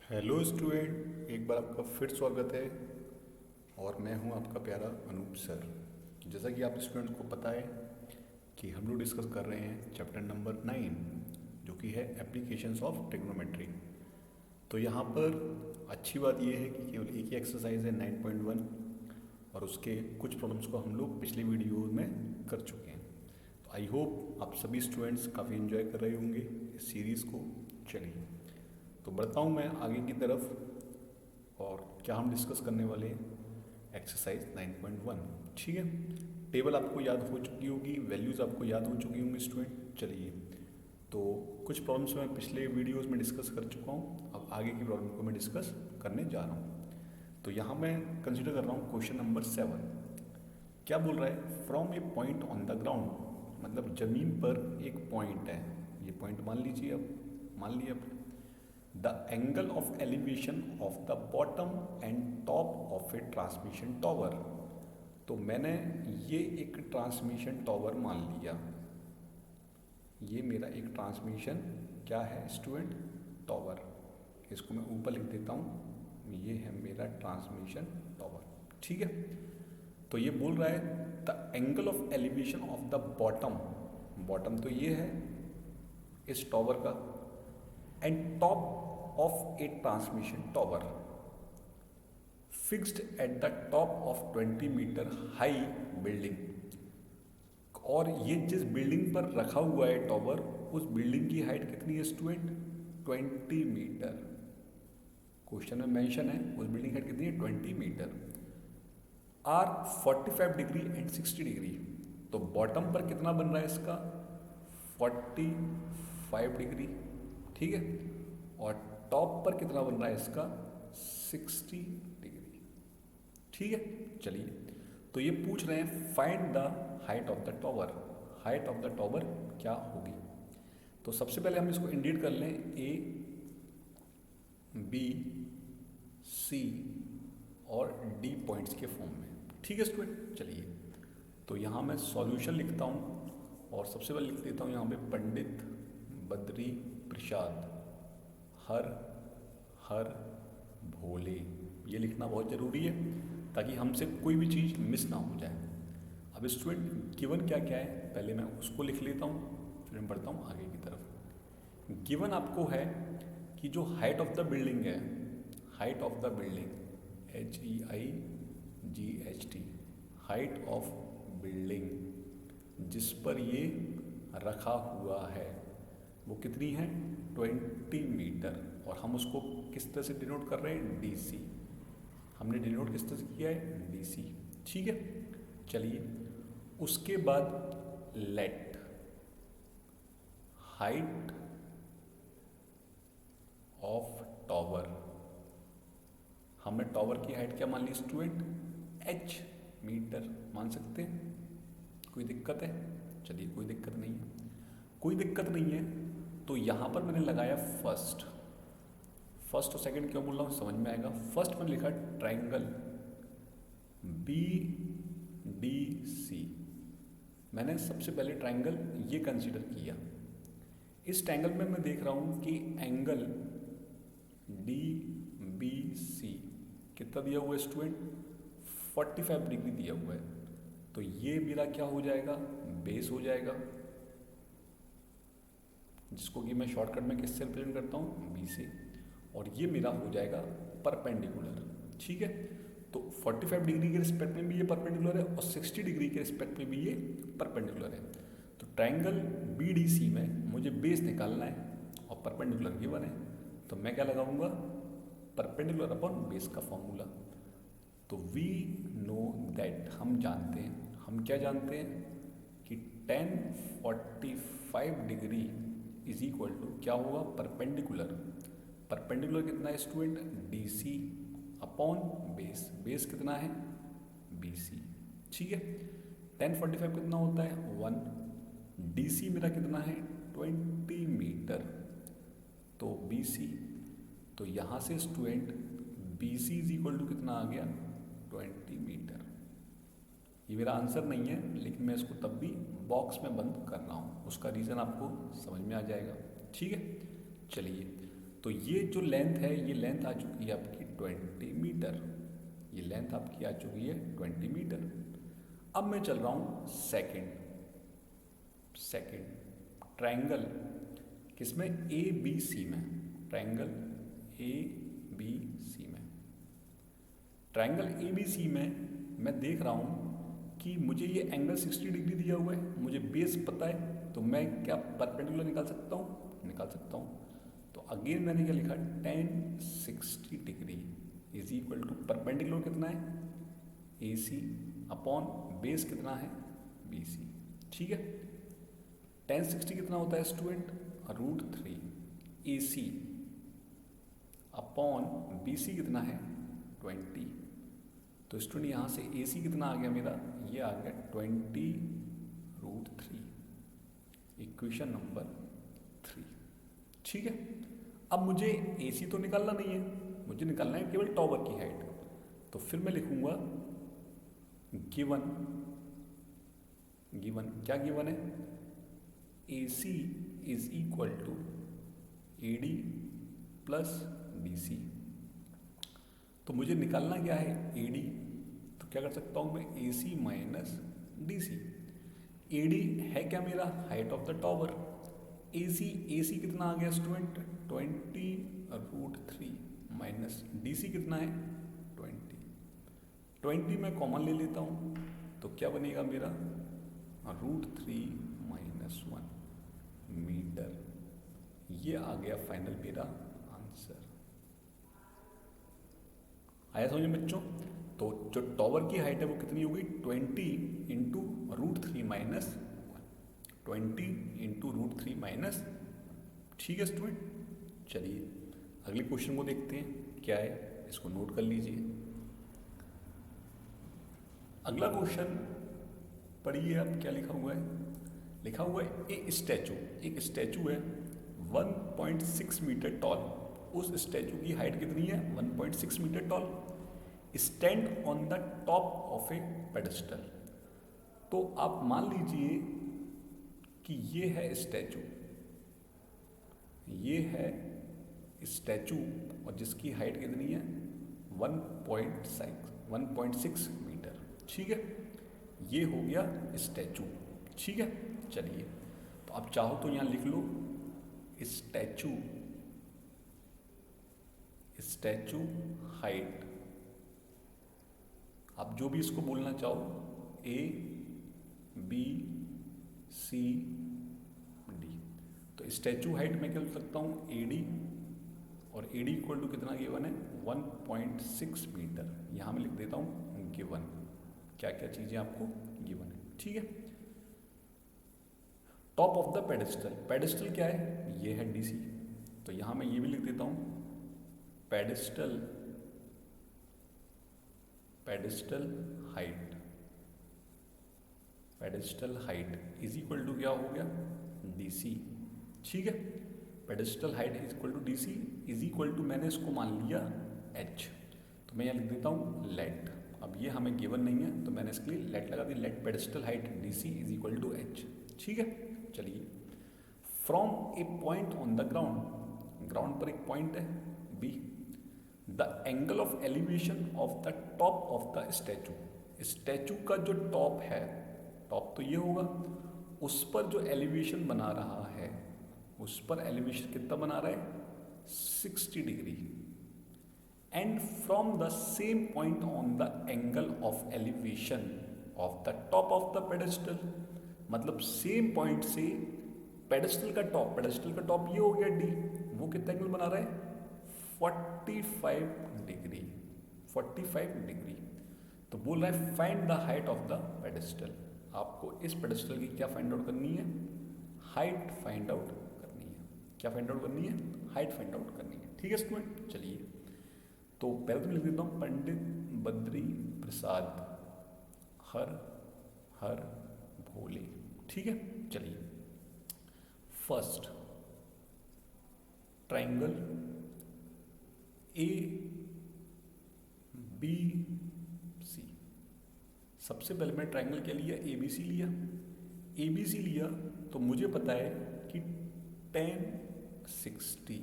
Hello student, एक बार आपका फिर स्वागत है। और मैं हूं आपका प्यारा अनूप सर। जैसा कि आप स्टूडेंट्स को पता है कि हम लोग डिस्कस कर रहे हैं चैप्टर नंबर 9, जो कि है एप्लीकेशंस ऑफ ट्रिग्नोमेट्री। तो यहाँ पर अच्छी बात यह है कि केवल एक ही एक्सरसाइज है 9.1, और उसके कुछ प्रॉब्लम्स को हम लोग पिछले वीडियो में कर चुके हैं। तो आई होप आप सभी स्टूडेंट्स काफ़ी एंजॉय कर रहे होंगे इस सीरीज़ को। चलिए तो बढ़ता हूँ मैं आगे की तरफ। और क्या हम डिस्कस करने वाले हैं, एक्सरसाइज 9.1। ठीक है, टेबल आपको याद हो चुकी होगी, वैल्यूज़ आपको याद हो चुकी होंगी स्टूडेंट। चलिए तो कुछ प्रॉब्लम्स मैं पिछले वीडियोस में डिस्कस कर चुका हूँ, अब आगे की प्रॉब्लम को मैं डिस्कस करने जा रहा हूँ। तो यहाँ मैं कंसिडर कर रहा हूँ क्वेश्चन नंबर 7। क्या बोल रहा है, from a point on the ground, मतलब ज़मीन पर एक पॉइंट है। ये पॉइंट मान लीजिए, अब मान लिया आपने। The angle of elevation of the bottom and top of a transmission tower। तो मैंने ये एक ट्रांसमिशन टॉवर मान लिया। ये मेरा एक ट्रांसमिशन क्या है स्टूडेंट, टॉवर। इसको मैं ऊपर लिख देता हूँ, ये है मेरा ट्रांसमिशन टॉवर। ठीक है, तो ये बोल रहा है the angle of elevation of the bottom. Bottom तो ये है इस टॉवर का, and top of a transmission tower fixed at the top of 20 metre high building. और ये जिस बिल्डिंग पर रखा हुआ है टॉवर, उस बिल्डिंग की हाइट कितनी है स्टूडेंट, 20 मीटर। क्वेश्चन में मेंशन है उस बिल्डिंग की हाइट कितनी है, 20 metre. Are 45 degree and 60 degree. तो बॉटम पर कितना बन रहा है इसका, 45 डिग्री। ठीक है, और टॉप पर कितना बन रहा है इसका, 60 डिग्री। ठीक है, चलिए तो ये पूछ रहे हैं find the height of the tower. Height of the tower क्या होगी। तो सबसे पहले हम इसको इंडिकेट कर लें ए, बी, सी और डी पॉइंट्स के फॉर्म में। ठीक है स्टूडेंट, चलिए तो यहाँ मैं सॉल्यूशन लिखता हूँ, और सबसे पहले लिख देता हूँ यहाँ पे पंडित बद्री प्रसाद हर हर भोले। ये लिखना बहुत ज़रूरी है ताकि हमसे कोई भी चीज़ मिस ना हो जाए। अब स्टूडेंट गिवन क्या क्या है, पहले मैं उसको लिख लेता हूँ, फिर मैं बढ़ता हूँ आगे की तरफ। गिवन आपको है कि जो हाइट ऑफ द बिल्डिंग है, height of the building, HEIGHT, height of building जिस पर ये रखा हुआ है वो कितनी है, 20 मीटर। और हम उसको किस तरह से डिनोट कर रहे हैं, DC। हमने डिनोट किस तरह से किया है, DC। ठीक है, चलिए उसके बाद लेट हाइट ऑफ टॉवर। हमने टॉवर की हाइट क्या मान ली स्टूडेंट, H मीटर मान सकते हैं। कोई दिक्कत है, चलिए कोई दिक्कत नहीं है, कोई दिक्कत नहीं है। तो यहाँ पर मैंने लगाया फर्स्ट। फर्स्ट और सेकंड क्यों बोल रहा हूँ, समझ में आएगा। फर्स्ट मैंने लिखा ट्राइंगल BDC। मैंने सबसे पहले ट्राइंगल ये कंसीडर किया। इस ट्राइंगल में मैं देख रहा हूँ कि एंगल DBC कितना दिया हुआ है स्टूडेंट, 45 डिग्री दिया हुआ है। तो ये मेरा क्या हो जाएगा, बेस हो जाएगा, जिसको कि मैं शॉर्टकट में किससे रिप्रेजेंट करता हूँ, B से। और ये मेरा हो जाएगा परपेंडिकुलर। ठीक है, तो 45 डिग्री के रिस्पेक्ट में भी ये परपेंडिकुलर है, और 60 डिग्री के रिस्पेक्ट में भी ये परपेंडिकुलर है। तो ट्राइंगल BDC में मुझे बेस निकालना है और परपेंडिकुलर गिवन है, तो मैं क्या लगाऊंगा, परपेंडिकुलर अपॉन बेस का फॉर्मूला। तो वी नो दैट, हम जानते हैं, हम क्या जानते हैं कि tan 45 degree is equal to क्या होगा, परपेंडिकुलर। परपेंडिकुलर कितना है student, DC upon base. Base कितना है, BC। ठीक है, tan 45 कितना होता है, 1। DC मेरा कितना है, 20 मीटर, तो BC। तो यहाँ से student BC is equal to कितना आ गया, 20 मीटर। ये मेरा आंसर नहीं है, लेकिन मैं इसको तब भी बॉक्स में बंद कर रहा हूँ, उसका रीज़न आपको समझ में आ जाएगा। ठीक है, चलिए तो ये जो लेंथ है, ये लेंथ आ चुकी है आपकी 20 मीटर। ये लेंथ आपकी आ चुकी है 20 मीटर। अब मैं चल रहा हूँ सेकंड ट्रायंगल किसमें, ए बी सी में, ट्रायंगल ए बी सी में। ट्रायंगल ए बी सी में मैं देख रहा हूँ कि मुझे ये एंगल 60 डिग्री दिया हुआ है, मुझे बेस पता है, तो मैं क्या परपेंडिकुलर निकाल सकता हूँ। तो अगेन मैंने क्या लिखा, tan 60 degree is equal to perpendicular कितना है, ए सी अपॉन बेस कितना है, बी सी। ठीक है, tan 60 कितना होता है स्टूडेंट, √3 ए सी अपॉन बी सी कितना है 20। तो स्टूडेंट यहाँ से ए सी कितना आ गया मेरा, ये आ गया 20√3, इक्वेशन नंबर 3। ठीक है, अब मुझे ए सी तो निकालना नहीं है, मुझे निकालना है केवल टॉवर की हाइट। तो फिर मैं लिखूंगा गिवन क्या गिवन है, A C is equal to A D plus D C. तो मुझे निकालना क्या है, ए डी, तो क्या कर सकता हूँ मैं, A C minus D C. A D है क्या मेरा, height of the tower. A C कितना आ गया स्टूडेंट, 20√3 माइनस डी सी कितना है 20 मैं कॉमन ले लेता हूँ, तो क्या बनेगा मेरा, √3 माइनस 1 मीटर। ये आ गया फाइनल मेरा आंसर। आया समझ में बच्चों। तो जो टॉवर की हाइट है वो कितनी होगी, 20 इंटू √3 माइनस 20 इंटू √3 माइनस। ठीक है स्टूडेंट, चलिए अगले क्वेश्चन को देखते हैं क्या है, इसको नोट कर लीजिए। अगला क्वेश्चन पढ़िए आप, क्या लिखा हुआ है, लिखा हुआ है एक स्टैचू है 1.6 मीटर टॉल। उस स्टैचू की हाइट कितनी है, 1.6 metre tall, stand on the top of a pedestal. तो आप मान लीजिए कि ये है स्टैचू और जिसकी हाइट कितनी है 1.6 मीटर। ठीक है, ये हो गया स्टैचू। ठीक है, चलिए तो आप चाहो तो यहाँ लिख लो स्टैचू हाइट, आप जो भी इसको बोलना चाहो, ए बी सी डी। तो स्टैचू हाइट में क्या लिख सकता हूँ, ए डी, और ए डी इक्वल टू कितना गिवन है 1.6 मीटर। यहाँ मैं लिख देता हूँ गिवन, क्या क्या चीज़ें आपको गिवन है। ठीक है, टॉप ऑफ द पेडेस्टल क्या है, ये है डीसी, तो यहाँ मैं ये भी लिख देता हूँ pedestal height is equal to क्या हो गया, डीसी। ठीक है, pedestal height is equal to DC is equal to, मैंने इसको मान लिया एच, तो मैं यहाँ लिख देता हूँ लेट। अब ये हमें गिवन नहीं है तो मैंने इसके लिए लेट लगा दी, let pedestal height DC is equal to H. ठीक है, चलिए from a point on the ground पर एक पॉइंट है B, the angle of elevation of the top of the statue का जो टॉप है, टॉप तो ये होगा, उस पर जो एलिवेशन बना रहा है, उस पर एलिवेशन कितना बना रहा है 60 degree, and from the same point on the angle of elevation of the top of the pedestal. मतलब सेम पॉइंट से पेडेस्टल का टॉप ये हो गया डी, वो कितना एंगल बना रहा है 45 डिग्री। तो बोल रहा है find the height of the pedestal. आपको इस पेडेस्टल की क्या फाइंड आउट करनी है, हाइट फाइंड आउट करनी है। क्या फाइंड आउट करनी है, हाइट फाइंड आउट करनी है। ठीक है स्टूडेंट, चलिए तो पहले तो लिख देता हूँ पंडित बद्री प्रसाद हर हर भोले। ठीक है, चलिए first triangle A B C. सबसे पहले मैं ट्राइंगल क्या लिया, ए बी सी लिया। तो मुझे पता है कि tan 60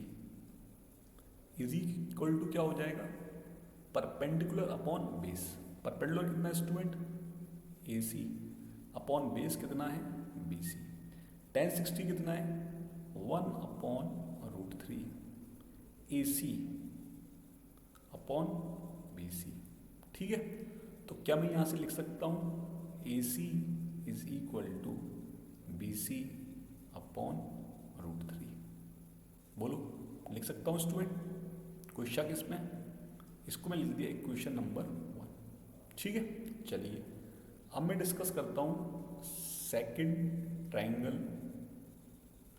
इज इक्वल टू क्या हो जाएगा, परपेंडिकुलर अपॉन बेस। परपेंडिकुलर कितना है स्टूडेंट, ए सी, अपॉन बेस कितना है बी सी। 1060 कितना है 1/√3 ए सी अपॉन बी सी। ठीक है, तो क्या मैं यहाँ से लिख सकता हूँ A C is equal to B C upon √3। बोलो लिख सकता हूँ स्टूडेंट, कोई शक इसमें? इसको मैं लिख दिया इक्वेशन नंबर 1। ठीक है, चलिए अब मैं डिस्कस करता हूँ सेकंड ट्रायंगल,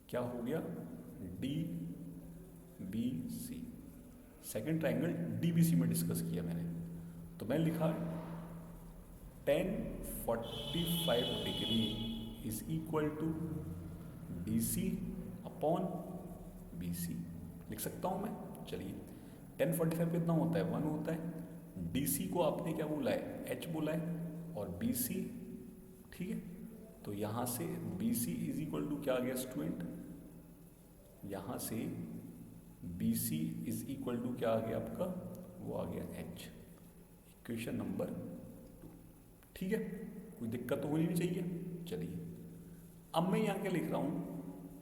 क्या हो गया D B C. Second triangle D B C में डिस्कस किया मैंने, तो मैं लिखा 1045 degree is equal to D C upon B C. लिख सकता हूँ मैं, चलिए 1045 कितना होता है 1 होता है, डी सी को आपने क्या बोला है एच बोला है, और बी सी। ठीक है, तो यहाँ से B C is equal to क्या आ गया स्टूडेंट, यहाँ से B C is equal to क्या आ गया आपका, वो आ गया एच, इक्वेशन नंबर 2। ठीक है, कोई दिक्कत तो होनी नहीं चाहिए। चलिए अब मैं यहाँ क्या लिख रहा हूँ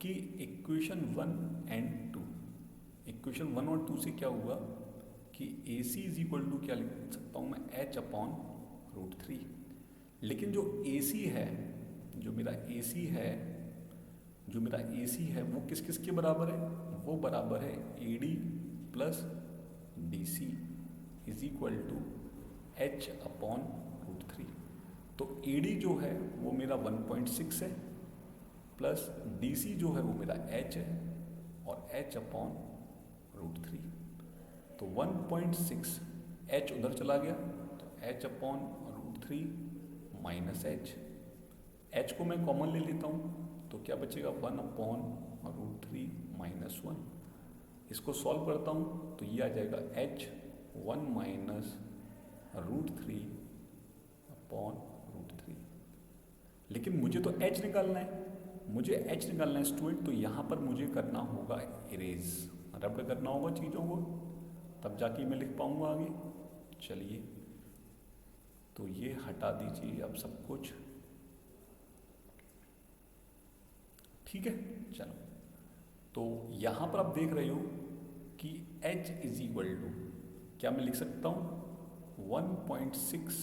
कि इक्वेशन 1 एंड 2, इक्वेशन 1 और 2 से क्या हुआ कि ए सी इज इक्वल टू क्या लिख सकता हूँ मैं एच अपॉन √3। लेकिन जो ए सी है, जो मेरा ए सी है, जो मेरा ए सी है वो किस किस के बराबर है, वो बराबर है A D plus D C is equal to H upon √3। तो ए डी जो है वो मेरा 1.6 है, प्लस डी सी जो है वो मेरा एच है, और एच अपॉन √3। तो 1.6 एच उधर चला गया, तो एच अपॉन √3 माइनस एच को मैं कॉमन ले लेता हूँ, तो क्या बचेगा 1/√3 माइनस 1। इसको सॉल्व करता हूँ तो ये आ जाएगा एच 1 माइनस √3 अपॉन √3। लेकिन मुझे तो एच निकालना है, मुझे एच निकालना है स्टूडेंट, तो यहाँ पर मुझे करना होगा इरेज, रब्ड करना होगा चीज़ों को, तब जाके मैं लिख पाऊँगा आगे। चलिए तो ये हटा दीजिए अब सब कुछ। ठीक है, चलो तो यहाँ पर आप देख रहे हो कि h इज इक्वल टू क्या मैं लिख सकता हूँ 1.6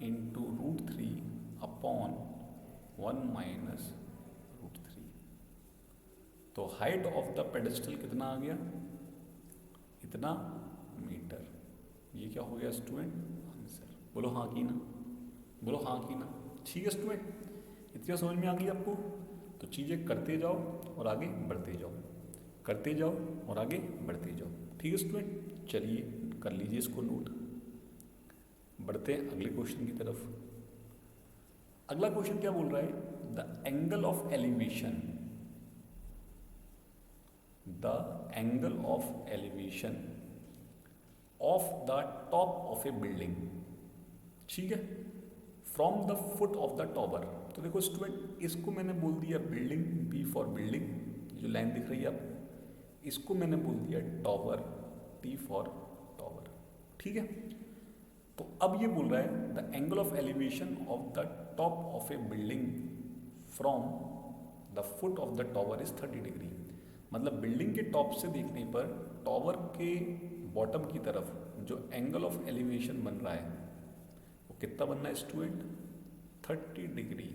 इंटू √3 अपॉन 1 माइनस √3। तो हाइट ऑफ द पेडेस्टल कितना आ गया, इतना मीटर। ये क्या हो गया स्टूडेंट आंसर। बोलो हाँ की ना, बोलो हाँ की ना। ठीक है स्टूडेंट, इतना समझ में आ गई आपको? तो चीज़ें करते जाओ और आगे बढ़ते जाओ, करते जाओ और आगे बढ़ते जाओ। ठीक है स्टूडेंट, चलिए कर लीजिए इसको नोट। बढ़ते हैं अगले क्वेश्चन की तरफ। अगला क्वेश्चन क्या बोल रहा है, the angle of elevation, the angle of elevation of the top of A building. ठीक है, from the foot of the tower. तो देखो स्टूडेंट, इसको मैंने बोल दिया बिल्डिंग, बी फॉर बिल्डिंग, जो लाइन दिख रही है आपको, इसको मैंने बोल दिया टॉवर, टी फॉर टॉवर। ठीक है, तो अब ये बोल रहा है the angle of elevation of the top of A building from the foot of the tower is 30 degree. मतलब बिल्डिंग के टॉप से देखने पर टॉवर के बॉटम की तरफ जो एंगल ऑफ एलिवेशन बन रहा है वो कितना बन रहा है स्टूडेंट, 30 डिग्री।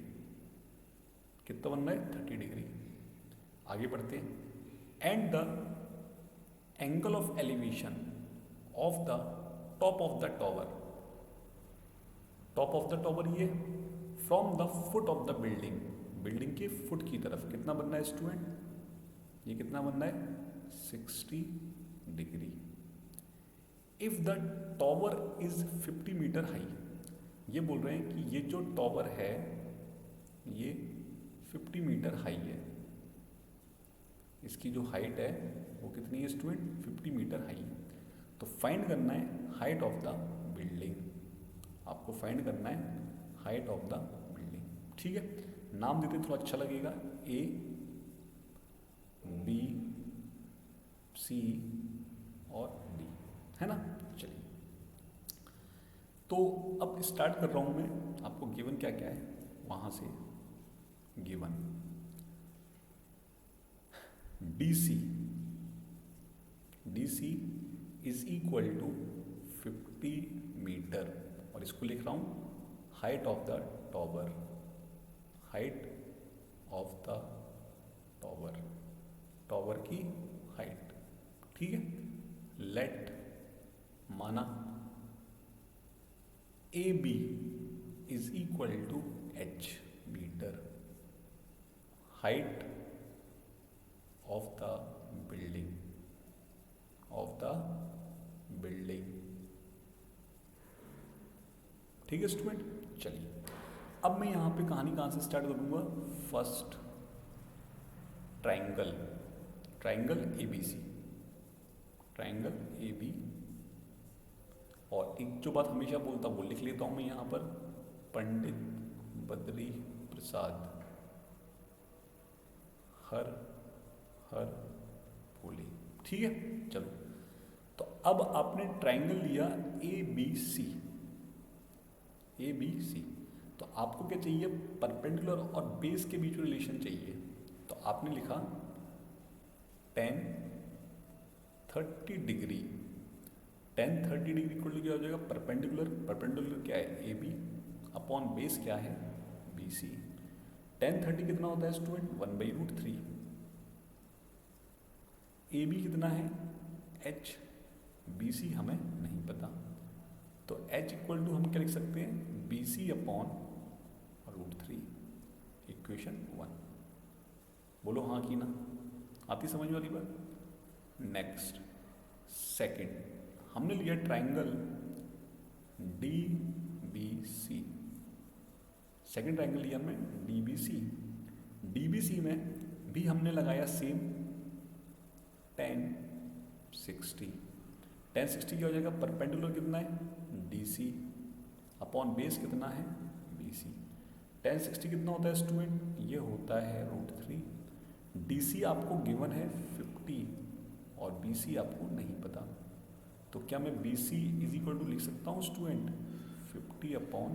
कितना बन रहा है 30 डिग्री। आगे बढ़ते हैं। And the angle of elevation of the top of the tower, top of the tower ये from the foot of the building, building के फुट की तरफ कितना बन रहा है स्टूडेंट, ये कितना बन रहा है 60 degree. If the tower is 50 metre high, ये बोल रहे हैं कि ये जो टॉवर है ये 50 मीटर हाई है, इसकी जो हाइट है वो कितनी है स्टूडेंट, 50 मीटर हाई है। तो फाइंड करना है हाइट ऑफ द बिल्डिंग, आपको फाइंड करना है हाइट ऑफ द बिल्डिंग। ठीक है, नाम देते थोड़ा अच्छा लगेगा, ए बी सी और है ना। चलिए, तो अब स्टार्ट कर रहा हूँ मैं। आपको गिवन क्या क्या है वहाँ से। Given DC is equal to 50 metre, और इसको लिख रहा हूँ height of the tower, height of the tower, tower की हाइट। ठीक है, लेट माना AB is equal to H metre, height of the building, ठीक है स्टूडेंट। चलिए, अब मैं यहाँ पे कहानी कहाँ से स्टार्ट करूँगा। First triangle ABC, triangle AB, और एक जो बात हमेशा बोलता हूँ वो लिख लेता हूँ मैं यहाँ पर, पंडित बद्री प्रसाद हर भोले। ठीक है, चलो, तो अब आपने ट्राइंगल लिया ABC, तो आपको क्या चाहिए, परपेंडिकुलर और बेस के बीच में रिलेशन चाहिए। तो आपने लिखा tan 30 degree, tan 30 degree equal to क्या हो जाएगा, परपेंडिकुलर क्या है AB अपॉन बेस क्या है BC। tan 30 कितना होता है स्टूडेंट, 1/√3। AB कितना है H, BC हमें नहीं पता, तो H इक्वल टू हम क्या लिख सकते हैं, BC अपॉन √3, इक्वेशन 1। बोलो हाँ कि ना, आती समझ वाली बात। नेक्स्ट सेकंड, हमने लिया ट्राइंगल DBC, सेकंड ट्राइंगल लिया हमने DBC में भी हमने लगाया सेम tan 60 क्या हो जाएगा, परपेंडिकुलर कितना है DC अपॉन बेस कितना है BC। tan 60 कितना होता है स्टूडेंट, ये होता है √3। DC आपको गिवन है 50 और BC आपको नहीं पता, तो क्या मैं BC इज इक्वल टू लिख सकता हूँ स्टूडेंट 50 अपॉन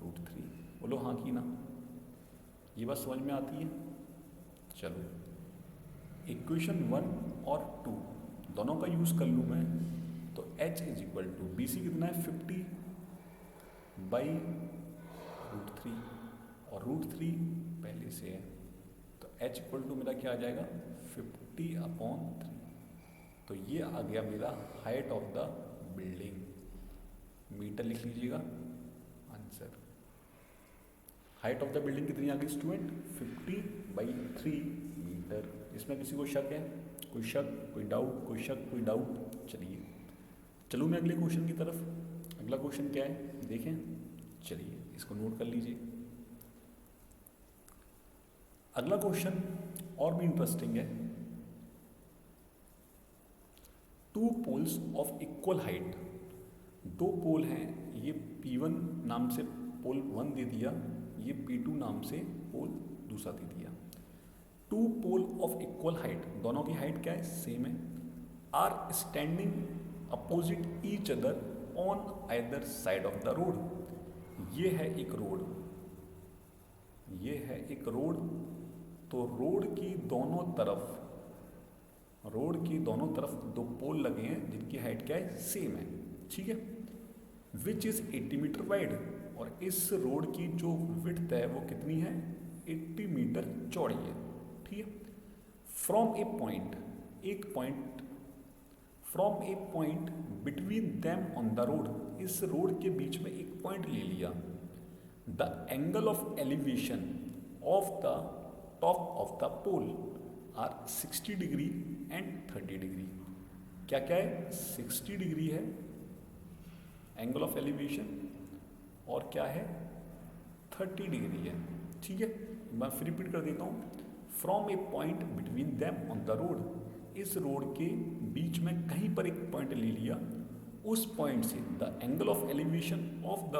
√3। बोलो हाँ कि ना, ये बात समझ में आती है। चलो, इक्वेशन 1 और 2 दोनों का यूज़ कर लूँ मैं, तो H is equal to BC कितना है 50/√3, और √3 पहले से है, तो H इक्वल टू मेरा क्या आ जाएगा 50/3। तो ये आ गया मेरा height of the building, metre लिख लीजिएगा answer. Height of the building कितनी आ गई स्टूडेंट, 50/3 मीटर। इसमें किसी को शक है, कोई शक, कोई डाउट, कोई शक, कोई डाउट। चलिए, चलूँ मैं अगले क्वेश्चन की तरफ। अगला क्वेश्चन क्या है देखें, चलिए इसको नोट कर लीजिए। अगला क्वेश्चन और भी इंटरेस्टिंग है। 2 पोल्स ऑफ इक्वल हाइट, 2 पोल हैं, ये P1 नाम से पोल 1 दे दिया, ये P2 नाम से पोल दूसरा दे दिया। 2 पोल ऑफ इक्वल हाइट, दोनों की हाइट क्या है सेम है, are standing opposite each other on either side of the road. ये है एक रोड, ये है एक रोड, तो रोड की दोनों तरफ 2 पोल लगे हैं जिनकी हाइट क्या है सेम है, ठीक है। विच इज 80 मीटर वाइड, और इस रोड की जो विड्थ है वो कितनी है 80 मीटर चौड़ी है, ठीक है। From a point between them on the road, इस रोड के बीच में एक पॉइंट ले लिया। The angle of elevation of the top of the pole are 60 degree and 30 degree. क्या क्या है, 60 डिग्री है एंगल ऑफ एलिवेशन, और क्या है 30 डिग्री है, ठीक है। मैं फिर रिपीट कर देता हूँ। From a point between them on the road, इस रोड के बीच में कहीं पर एक पॉइंट ले लिया, उस पॉइंट से the angle of elevation of the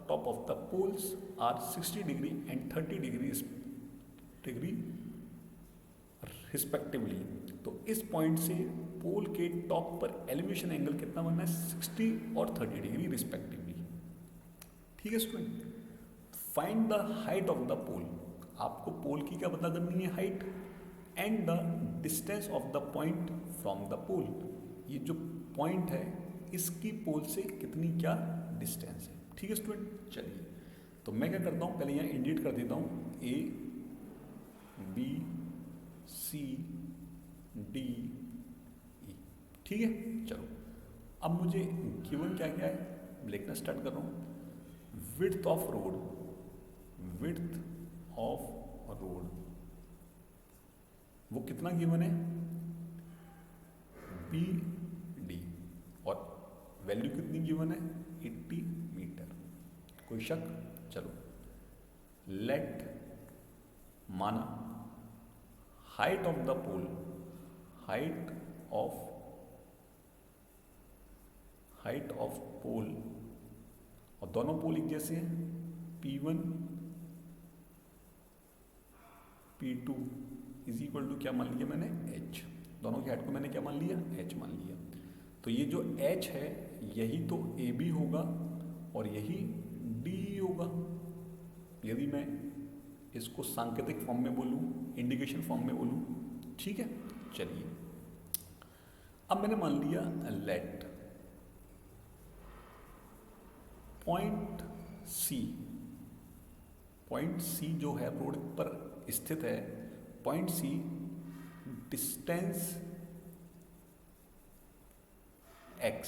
top of the poles are 60 degree and 30 degree respectively. तो इस पॉइंट से पोल के टॉप पर एलिवेशन एंगल कितना बनना है, 60 और 30 डिग्री रिस्पेक्टिवली। ठीक है student, find the height of the pole, आपको पोल की क्या पता करनी है, height, and the distance of the point from the pole, ये जो पॉइंट है इसकी पोल से कितनी क्या डिस्टेंस है। ठीक है स्टूडेंट, चलिए तो मैं क्या करता हूँ, पहले यहाँ इंडिकेट कर देता हूँ ए बी सी डी ई। ठीक है, चलो अब मुझे गिवन क्या क्या है लिखना स्टार्ट कर रहा हूँ। Width of road, width of road वो कितना गिवन है, बी डी, और वैल्यू कितनी गिवन है, 80 मीटर। कोई शक, चलो लेट माना height of the pole, height of pole, और दोनों पोल एक जैसे हैं, P1 P2 is equal to क्या मान लिया मैंने, H, दोनों की हाइट को मैंने क्या मान लिया, H मान लिया। तो ये जो H है यही तो AB होगा और यही DE होगा। यदि मैं इसको सांकेतिक फॉर्म में बोलूँ, इंडिकेशन फॉर्म में बोलूँ, ठीक है। चलिए अब मैंने मान लिया लेट पॉइंट C जो है रोड पर स्थित है, point C distance x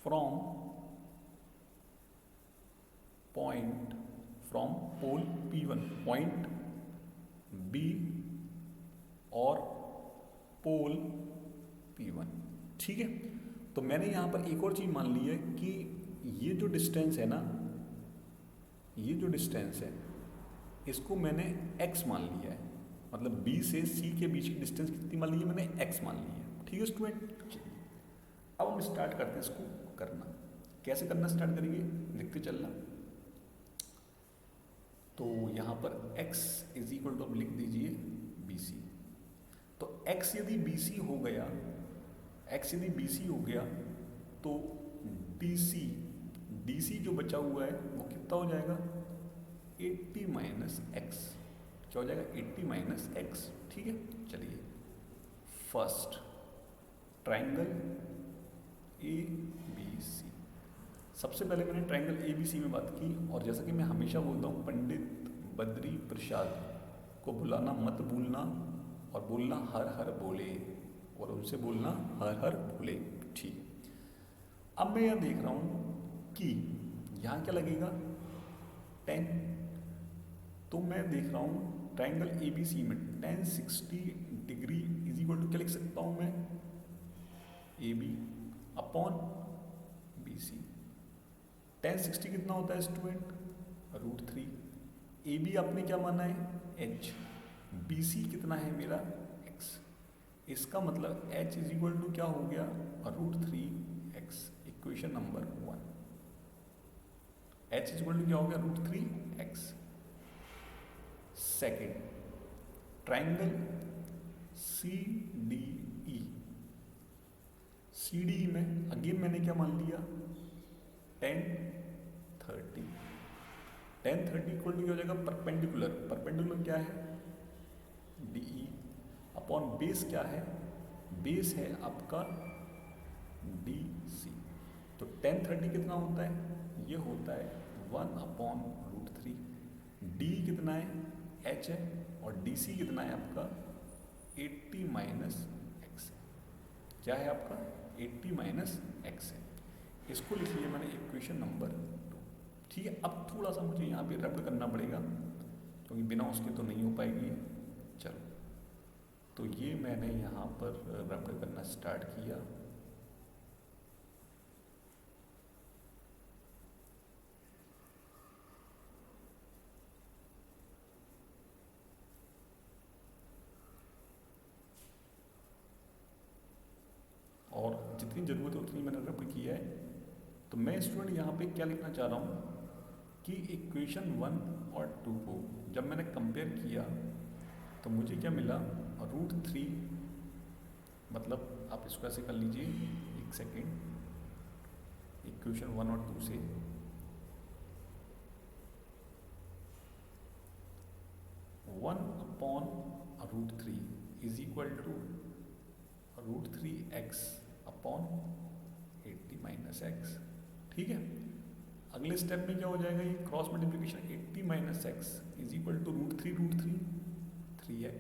from pole P1, point B और पोल P1। ठीक है, तो मैंने यहाँ पर एक और चीज़ मान ली है कि ये जो डिस्टेंस है ना, ये जो डिस्टेंस है इसको मैंने x मान लिया है, मतलब B से C के बीच की डिस्टेंस कितनी मान ली है, मैंने x मान ली है। ठीक है स्टूडेंट, अब हम स्टार्ट करते हैं इसको करना। कैसे करना स्टार्ट करेंगे, देखते चलना। तो यहाँ पर x इज इक्वल टू, अब लिख दीजिए BC। तो x यदि BC हो गया, x यदि BC हो गया तो DC जो बचा हुआ है वो कितना हो जाएगा, 80 माइनस एक्स। क्या हो जाएगा, 80 माइनस एक्स। ठीक है, चलिए फर्स्ट ट्राइंगल ABC, सबसे पहले मैंने ट्राइंगल ABC में बात की, और जैसा कि मैं हमेशा बोलता हूँ, पंडित बद्री प्रसाद को बुलाना मत भूलना, और बोलना हर हर बोले, और उनसे बोलना हर हर बोले। ठीक, अब मैं यहाँ देख रहा हूँ कि यहाँ क्या लगेगा, 10। तो मैं देख रहा हूँ ट्राइंगल ABC में tan 60 degree is equal to क्या लिख सकता हूँ मैं, AB अपॉन BC। tan 60 कितना होता है स्टूडेंट, √3। AB आपने क्या माना है, H, BC कितना है मेरा, X। इसका मतलब H इज इक्वल टू क्या हो गया, √3x। Equation number 1, H is equal to क्या हो गया, √3x। सेकेंड ट्राइंगल CDE में अगेन मैंने क्या मान लिया, tan 30 इक्वल टू क्या हो जाएगा, परपेंडिकुलर क्या है, DE अपॉन बेस क्या है, बेस है आपका DC। तो tan 30 कितना होता है, ये होता है 1 अपॉन √3। D कितना है, H है, और DC कितना है आपका 80 माइनस एक्स। क्या है आपका 80 माइनस एक्स है। इसको लिख लिया मैंने इक्वेशन नंबर 2। ठीक है, अब थोड़ा सा मुझे यहाँ पे रब्ड करना पड़ेगा क्योंकि बिना उसके तो नहीं हो पाएगी। चलो, तो ये मैंने यहाँ पर रब्ड करना स्टार्ट किया। और जितनी ज़रूरत है उतनी मैंने रब्ड किया है। तो मैं स्टूडेंट यहाँ पे क्या लिखना चाह रहा हूँ कि इक्वेशन 1 और 2 को जब मैंने कंपेयर किया तो मुझे क्या मिला, √3 मतलब आप इसको ऐसे कर लीजिए, एक सेकेंड, इक्वेशन 1 और 2 से 1/√3 is equal to √3x upon 80 minus x. ठीक है, अगले स्टेप में क्या हो जाएगा, ये cross multiplication 80 minus x is equal to √3 3x।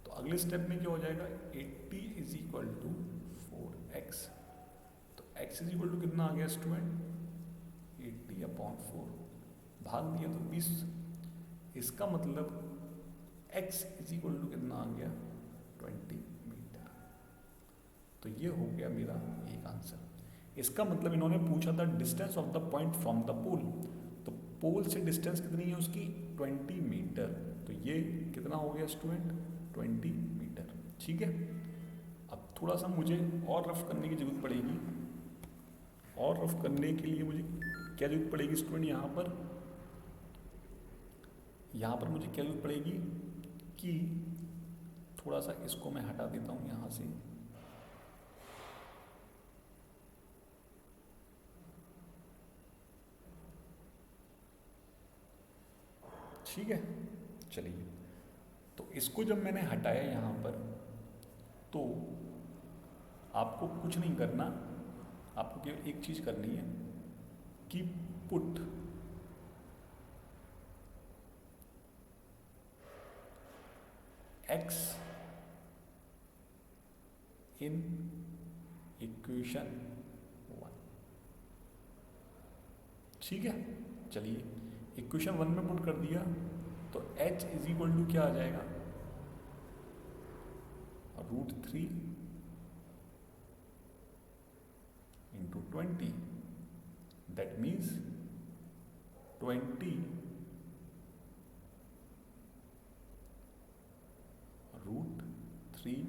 तो अगले स्टेप में क्या हो जाएगा, 80 इज इक्वल टू 4x। तो x इज इक्वल टू कितना आ गया स्टूडेंट, 80/4, भाग दिया तो 20। इसका मतलब x इज इक्वल टू कितना आ गया, 20 मीटर। तो ये हो गया मेरा एक आंसर। इसका मतलब इन्होंने पूछा था distance of the point from the pole, तो पोल से डिस्टेंस कितनी है उसकी, 20 मीटर। तो ये कितना हो गया स्टूडेंट, 20 मीटर। ठीक है, अब थोड़ा सा मुझे और रफ करने की जरूरत पड़ेगी। और रफ करने के लिए मुझे क्या जरूरत पड़ेगी स्टूडेंट, यहाँ पर मुझे क्या जरूरत पड़ेगी कि थोड़ा सा इसको मैं हटा देता हूँ यहाँ से। ठीक है, चलिए, तो इसको जब मैंने हटाया यहाँ पर, तो आपको कुछ नहीं करना, आपको केवल एक चीज़ करनी है कि पुट x इन इक्वेशन 1। ठीक है, चलिए, इक्वेशन 1 में पुट कर दिया तो h इज इक्वल टू क्या आ जाएगा, √3 इंटू 20, दैट मीन्स 20 √3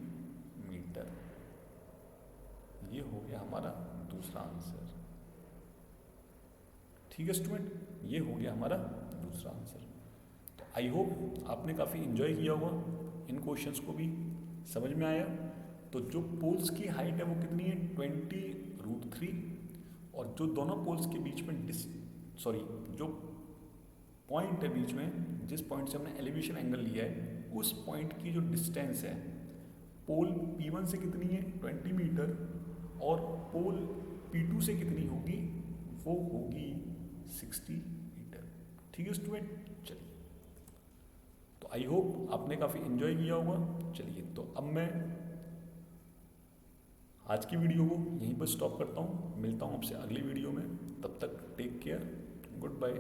मीटर। ये हो गया हमारा दूसरा आंसर। ठीक है स्टूडेंट, ये हो गया हमारा दूसरा आंसर। तो आई होप आपने काफ़ी इन्जॉय किया होगा, इन क्वेश्चंस को भी समझ में आया। तो जो पोल्स की हाइट है वो कितनी है, 20√3, और जो दोनों पोल्स के बीच में जो पॉइंट है बीच में, जिस पॉइंट से हमने एलिवेशन एंगल लिया है, उस पॉइंट की जो डिस्टेंस है पोल P1 से कितनी है, 20 मीटर, और पोल P2 से कितनी होगी, वो होगी 60 मीटर। ठीक है स्टूडेंट, चलिए, तो आई होप आपने काफ़ी एंजॉय किया होगा। चलिए, तो अब मैं आज की वीडियो को यहीं पर स्टॉप करता हूँ, मिलता हूँ आपसे अगली वीडियो में। तब तक टेक केयर, गुड बाय।